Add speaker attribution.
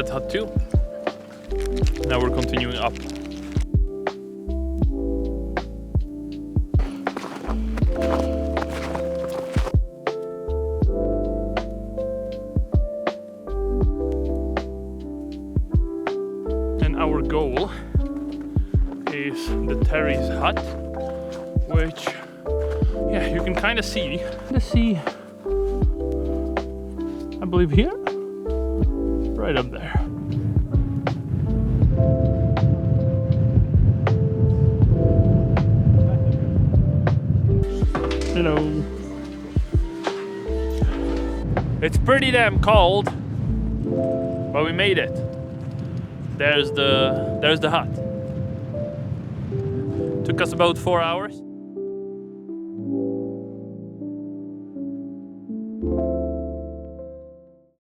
Speaker 1: that hut too. Now we're continuing up. And our goal is the Terry's hut, which, yeah, you can kind of see. Let's see. I believe here, right up there. Hello. It's pretty damn cold, but we made it. There's the hut. Took us about 4 hours.